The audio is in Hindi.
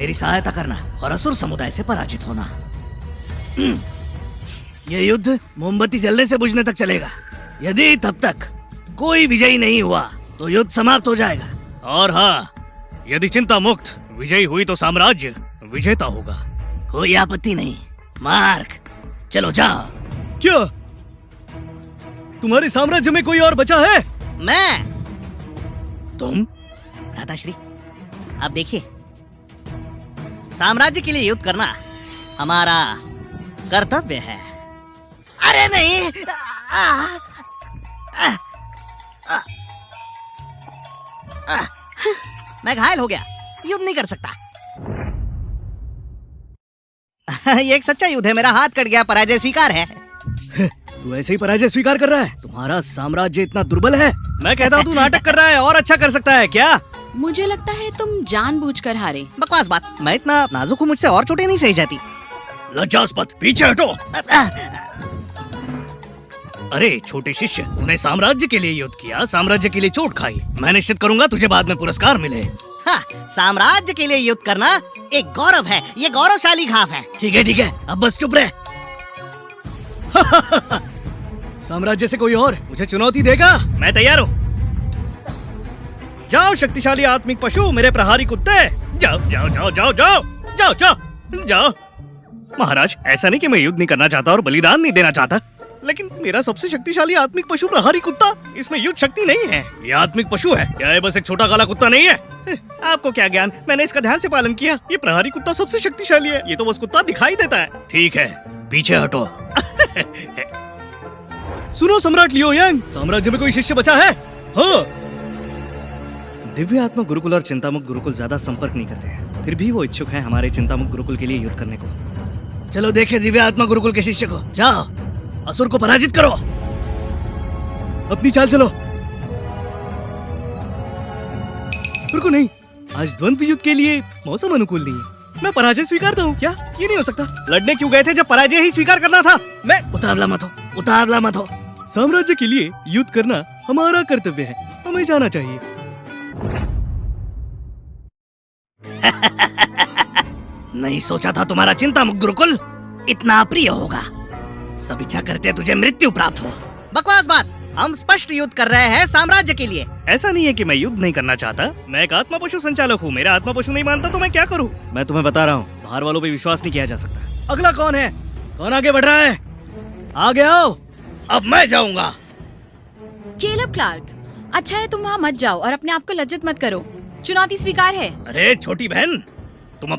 मेरी सहायता करना और असुर समुदाय से पराजित होना। ये युद्ध मोमबत्ती जलने से बुझने तक चलेगा। यदि तब तक कोई विजयी नहीं हुआ तो युद्ध समाप्त हो जाएगा। और हाँ, यदि चिंता मुक्त विजयी हुई तो साम्राज्य विजेता होगा। कोई आपत्ति नहीं। मार्क, चलो जाओ। क्या तुम्हारे साम्राज्य में कोई और बचा है? मैं। तुम? भ्राताश्री, अब देखिए, साम्राज्य के लिए युद्ध करना हमारा कर्तव्य है। अरे नहीं, मैं घायल हो गया, युद्ध नहीं कर सकता। ये एक सच्चा युद्ध है, मेरा हाथ कट गया, पराजय स्वीकार है। तू ऐसे ही पराजय स्वीकार कर रहा है? तुम्हारा साम्राज्य इतना दुर्बल है? मैं कहता हूँ तू नाटक कर रहा है और अच्छा कर सकता है क्या? मुझे लगता है तुम जानबूझकर हारे। बकवास बात, मैं इतना नाजुक हूँ, मुझसे और चोटें नहीं सही जाती। लज्जास्पद, पीछे हटो। अरे छोटे शिष्य, तूने साम्राज्य के लिए युद्ध किया, साम्राज्य के लिए चोट खाई। मैं निश्चित करूंगा तुझे बाद में पुरस्कार मिले। हाँ, साम्राज्य के लिए युद्ध करना एक गौरव है, ये गौरवशाली घाव है। ठीक है, अब बस चुप रहे। साम्राज्य से कोई और मुझे चुनौती देगा? मैं तैयार हूँ। जाओ शक्तिशाली आत्मिक पशु, मेरे प्रहारी कुत्ते, जाओ जाओ जाओ जाओ जाओ जाओ जाओ जाओ। महाराज, ऐसा नहीं कि मैं युद्ध नहीं करना चाहता और बलिदान नहीं देना चाहता, लेकिन मेरा सबसे शक्तिशाली आत्मिक पशु प्रहारी कुत्ता, इसमें युद्ध शक्ति नहीं है। ये आत्मिक पशु है, क्या ये बस एक छोटा काला कुत्ता नहीं है? आपको क्या ज्ञान, मैंने इसका ध्यान से पालन किया। ये प्रहारी कुत्ता सबसे शक्तिशाली है, ये तो बस कुत्ता दिखाई देता है। ठीक है, पीछे हटो। सुनो सम्राट लियो यांग, साम्राज्य में कोई शिष्य बचा है? हाँ। दिव्य आत्मा गुरुकुल और चिंतामुक्त गुरुकुल ज्यादा संपर्क नहीं करते हैं, फिर भी वो इच्छुक हैं हमारे चिंतामुक्त गुरुकुल के लिए युद्ध करने को। चलो देखे दिव्य आत्मा गुरुकुल के शिष्य को। जाओ, असुर को पराजित करो। अपनी चाल चलो। रुको नहीं, आज द्वंद्व युद्ध के लिए मौसम अनुकूल नहीं है। मैं पराजय स्वीकारता हूँ। क्या ये नहीं हो सकता? लड़ने क्यों गए थे जब पराजय ही स्वीकार करना था? मैं उतावला मत हो, उतावला मत हो। साम्राज्य के लिए युद्ध करना हमारा कर्तव्य है, हमें जाना चाहिए। नहीं सोचा था तुम्हारा चिंतामुक्त गुरुकुल इतना अप्रिय होगा। सब इच्छा करते तुझे मृत्यु प्राप्त हो। बकवास बात, हम स्पष्ट युद्ध कर रहे हैं साम्राज्य के लिए। ऐसा नहीं है कि मैं युद्ध नहीं करना चाहता, मैं एक आत्मा पशु संचालक हूँ। मेरा आत्मा पशु नहीं मानता तो मैं क्या करूँ? मैं तुम्हें बता रहा हूँ, बाहर वालों पे विश्वास नहीं किया जा सकता। अगला कौन है? कौन आगे बढ़ रहा है? आगे आओ। अब मैं जाऊंगा। केलब क्लार्क, अच्छा है तुम वहाँ मत जाओ और अपने आप को लज्जित मत करो। चुनौती स्वीकार है। अरे छोटी बहन,